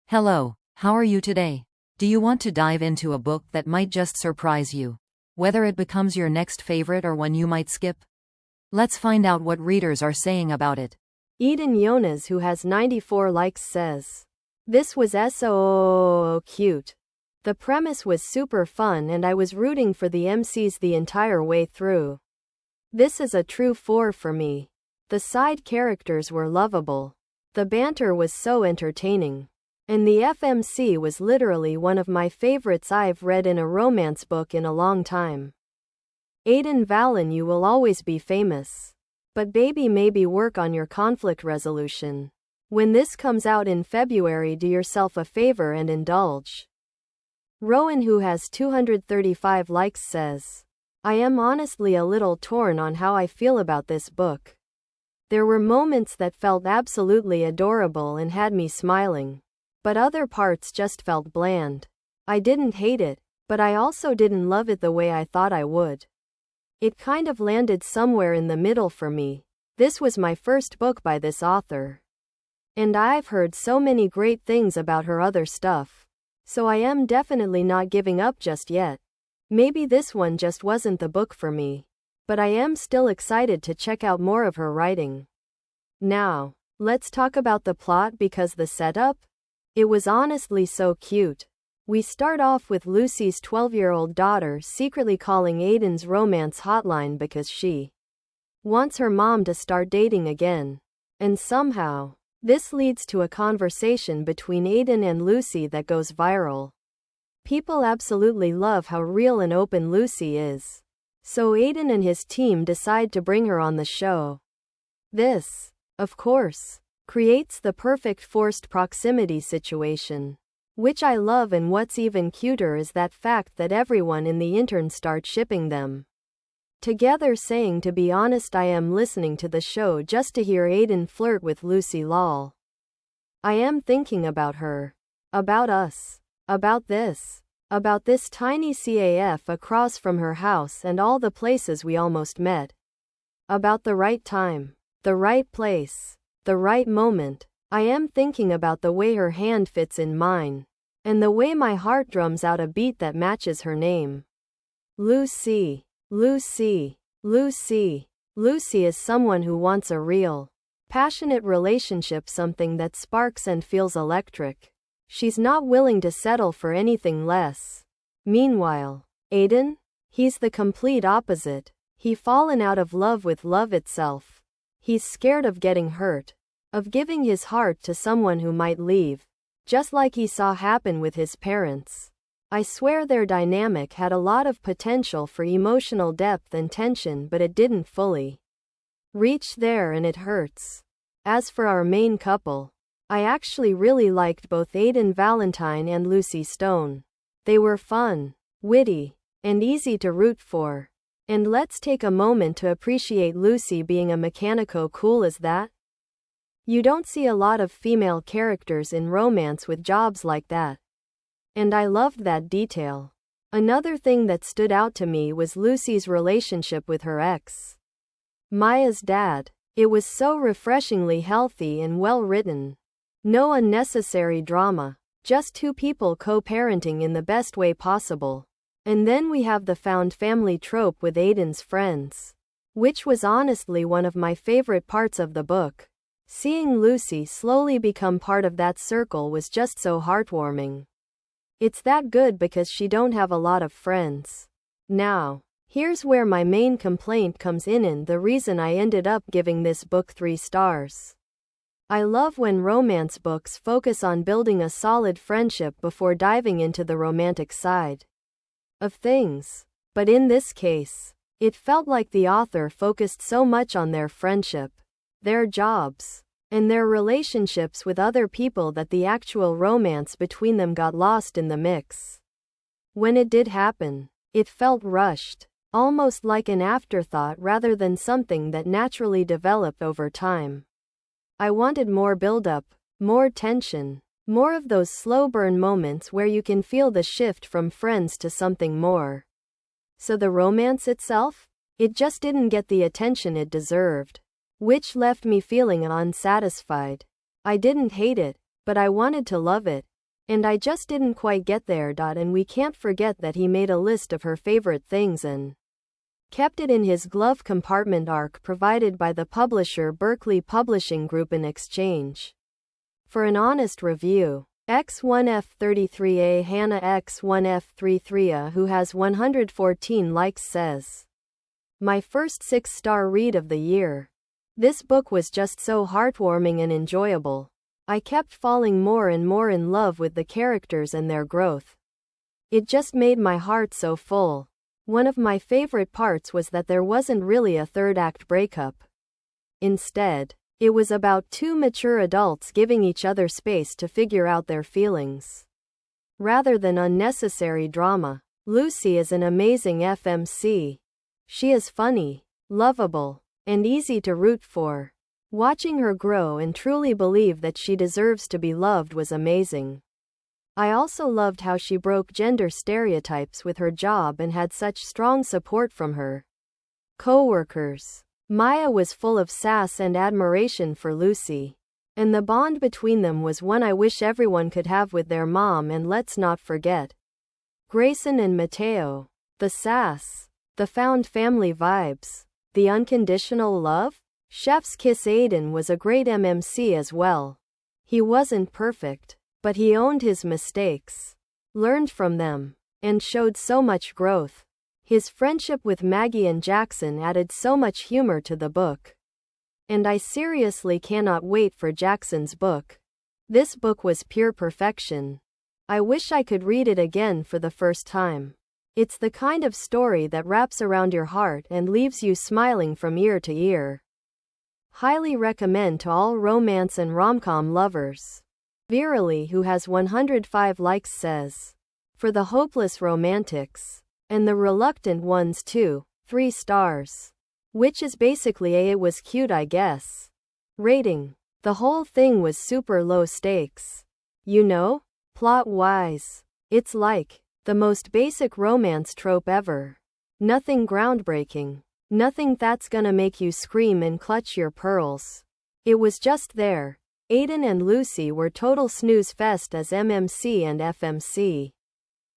Hello, how are you today? Do you want to dive into a book that might just surprise you? Whether it becomes your next favorite or one you might skip? Let's find out what readers are saying about it. Eden Jonas, who has 94 likes, says, "This was so cute. The premise was super fun and I was rooting for the MCs the entire way through. This is a true 4 for me. The side characters were lovable. The banter was so entertaining. And the FMC was literally one of my favorites I've read in a romance book in a long time. Aiden Valen, you will always be famous. But baby, maybe work on your conflict resolution. When this comes out in February, do yourself a favor and indulge." Rowan, who has 235 likes, says, "I am honestly a little torn on how I feel about this book. There were moments that felt absolutely adorable and had me smiling. But other parts just felt bland. I didn't hate it, but I also didn't love it the way I thought I would. It kind of landed somewhere in the middle for me. This was my first book by this author. And I've heard so many great things about her other stuff. So I am definitely not giving up just yet. Maybe this one just wasn't the book for me. But I am still excited to check out more of her writing." Now, let's talk about the plot because the setup? It was honestly so cute. We start off with Lucy's 12-year-old daughter secretly calling Aiden's romance hotline because she wants her mom to start dating again. And somehow, this leads to a conversation between Aiden and Lucy that goes viral. People absolutely love how real and open Lucy is. So Aiden and his team decide to bring her on the show. This, of course, creates the perfect forced proximity situation, which I love, and what's even cuter is that fact that everyone in the intern starts shipping them together, saying, "To be honest, I am listening to the show just to hear Aiden flirt with Lucy, lol. I am thinking about her, about us, about this tiny CAF across from her house and all the places we almost met, about the right time, the right place, the right moment. I am thinking about the way her hand fits in mine, and the way my heart drums out a beat that matches her name. Lucy, Lucy, Lucy. Lucy is someone who wants a real, passionate relationship, something that sparks and feels electric. She's not willing to settle for anything less." Meanwhile, Aiden? He's the complete opposite. He's fallen out of love with love itself. He's scared of getting hurt, of giving his heart to someone who might leave, just like he saw happen with his parents. I swear their dynamic had a lot of potential for emotional depth and tension, but it didn't fully reach there, and it hurts. As for our main couple, I actually really liked both Aiden Valentine and Lucy Stone. They were fun, witty, and easy to root for. And let's take a moment to appreciate Lucy being a mechanico. Cool as that? You don't see a lot of female characters in romance with jobs like that. And I loved that detail. Another thing that stood out to me was Lucy's relationship with her ex, Maya's dad. It was so refreshingly healthy and well written. No unnecessary drama, just two people co-parenting in the best way possible. And then we have the found family trope with Aiden's friends, which was honestly one of my favorite parts of the book. Seeing Lucy slowly become part of that circle was just so heartwarming. It's that good because she don't have a lot of friends. Now, here's where my main complaint comes in and the reason I ended up giving this book 3 stars. I love when romance books focus on building a solid friendship before diving into the romantic side of things. But in this case, it felt like the author focused so much on their friendship, their jobs, and their relationships with other people that the actual romance between them got lost in the mix. When it did happen, it felt rushed, almost like an afterthought rather than something that naturally developed over time. I wanted more build-up, more tension, more of those slow burn moments where you can feel the shift from friends to something more. So the romance itself? It just didn't get the attention it deserved, which left me feeling unsatisfied. I didn't hate it, but I wanted to love it. And I just didn't quite get there. And we can't forget that he made a list of her favorite things and kept it in his glove compartment arc provided by the publisher Berkeley Publishing Group in exchange for an honest review. X1F33A Hannah X1F33A, who has 114 likes, says, "My first 6-star read of the year. This book was just so heartwarming and enjoyable. I kept falling more and more in love with the characters and their growth. It just made my heart so full. One of my favorite parts was that there wasn't really a third act breakup. Instead, it was about two mature adults giving each other space to figure out their feelings, rather than unnecessary drama. Lucy is an amazing FMC. She is funny, lovable, and easy to root for. Watching her grow and truly believe that she deserves to be loved was amazing. I also loved how she broke gender stereotypes with her job and had such strong support from her co-workers. Maya was full of sass and admiration for Lucy, and the bond between them was one I wish everyone could have with their mom. And let's not forget Grayson and Mateo. The sass, the found family vibes, the unconditional love. Chef's kiss. Aiden was a great MMC as well. He wasn't perfect, but he owned his mistakes, learned from them, and showed so much growth. His friendship with Maggie and Jackson added so much humor to the book. And I seriously cannot wait for Jackson's book. This book was pure perfection. I wish I could read it again for the first time. It's the kind of story that wraps around your heart and leaves you smiling from ear to ear. Highly recommend to all romance and rom-com lovers." Virally, who has 105 likes, says, "For the hopeless romantics. And the reluctant ones too, 3 stars. Which is basically a it was cute, I guess. Rating. The whole thing was super low stakes. You know, plot-wise, it's like the most basic romance trope ever. Nothing groundbreaking. Nothing that's gonna make you scream and clutch your pearls. It was just there. Aiden and Lucy were total snooze fest as MMC and FMC.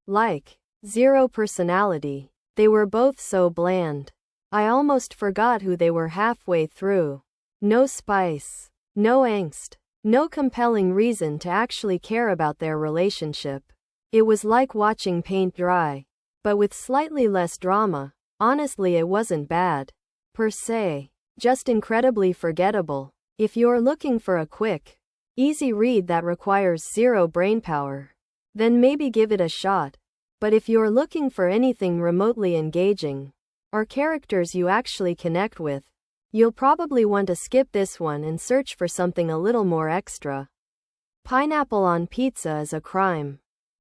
Like, zero personality. They were both so bland. I almost forgot who they were halfway through. No spice. No angst. No compelling reason to actually care about their relationship. It was like watching paint dry, but with slightly less drama. Honestly, it wasn't bad, per se. Just incredibly forgettable. If you're looking for a quick, easy read that requires zero brainpower, then maybe give it a shot. But if you're looking for anything remotely engaging, or characters you actually connect with, you'll probably want to skip this one and search for something a little more extra. Pineapple on Pizza is a crime.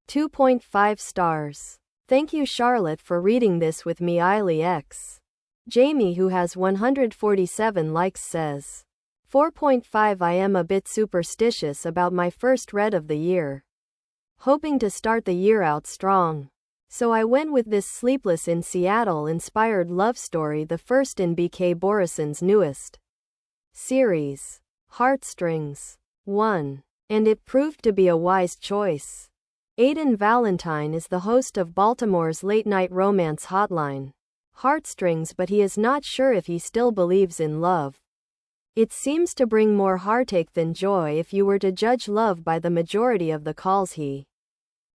2.5 stars. Thank you, Charlotte, for reading this with me. Eiley X. Jamie, who has 147 likes, says, 4.5. I am a bit superstitious about my first read of the year, hoping to start the year out strong. So I went with this Sleepless in Seattle inspired love story, the first in BK Borison's newest series, Heartstrings 1. And it proved to be a wise choice. Aiden Valentine is the host of Baltimore's late-night romance hotline, Heartstrings, but he is not sure if he still believes in love. It seems to bring more heartache than joy if you were to judge love by the majority of the calls he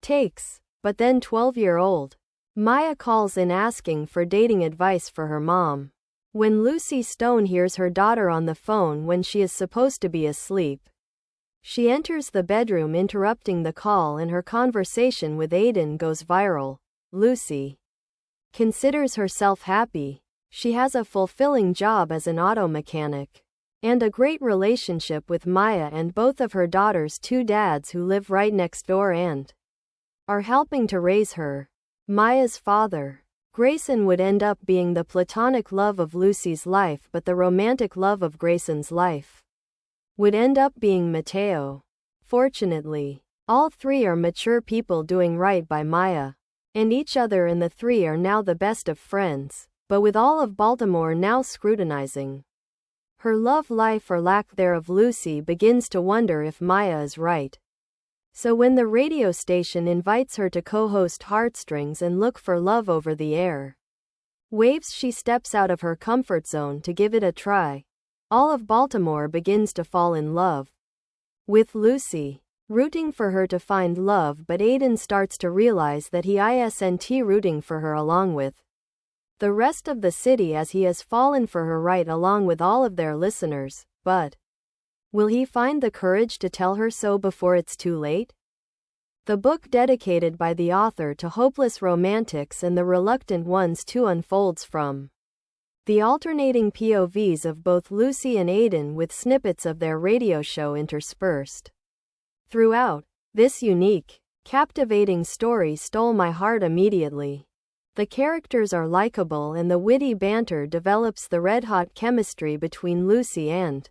takes. But then 12-year-old Maya calls in asking for dating advice for her mom. When Lucy Stone hears her daughter on the phone when she is supposed to be asleep, she enters the bedroom interrupting the call, and her conversation with Aiden goes viral. Lucy considers herself happy. She has a fulfilling job as an auto mechanic, and a great relationship with Maya and both of her daughters' 2 dads who live right next door and are helping to raise her. Maya's father, Grayson, would end up being the platonic love of Lucy's life, but the romantic love of Grayson's life would end up being Mateo. Fortunately, all 3 are mature people doing right by Maya and each other, and the 3 are now the best of friends. But with all of Baltimore now scrutinizing her love life or lack thereof, Lucy begins to wonder if Maya is right. So when the radio station invites her to co-host Heartstrings and look for love over the air waves, she steps out of her comfort zone to give it a try. All of Baltimore begins to fall in love with Lucy, rooting for her to find love, but Aiden starts to realize that he isn't rooting for her along with the rest of the city, as he has fallen for her right along with all of their listeners. But will he find the courage to tell her so before it's too late? The book, dedicated by the author to hopeless romantics and the reluctant ones too, unfolds from the alternating POVs of both Lucy and Aiden, with snippets of their radio show interspersed throughout. This unique, captivating story stole my heart immediately. The characters are likable and the witty banter develops the red-hot chemistry between Lucy and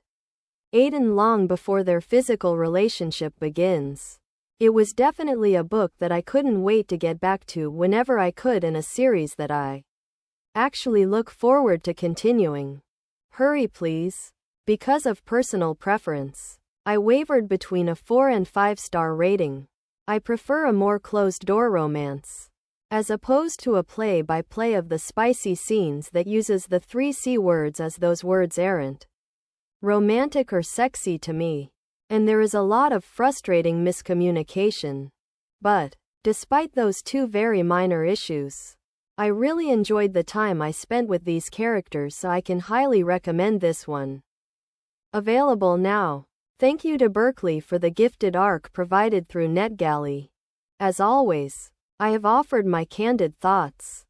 Aiden long before their physical relationship begins. It was definitely a book that I couldn't wait to get back to whenever I could, and a series that I actually look forward to continuing. Hurry please. Because of personal preference, I wavered between a 4 and 5-star rating. I prefer a more closed-door romance, as opposed to a play-by-play of the spicy scenes that uses the 3 C words, as those words aren't romantic or sexy to me. And there is a lot of frustrating miscommunication. But despite those 2 very minor issues, I really enjoyed the time I spent with these characters, so I can highly recommend this one. Available now. Thank you to Berkeley for the gifted ARC provided through NetGalley. As always, I have offered my candid thoughts.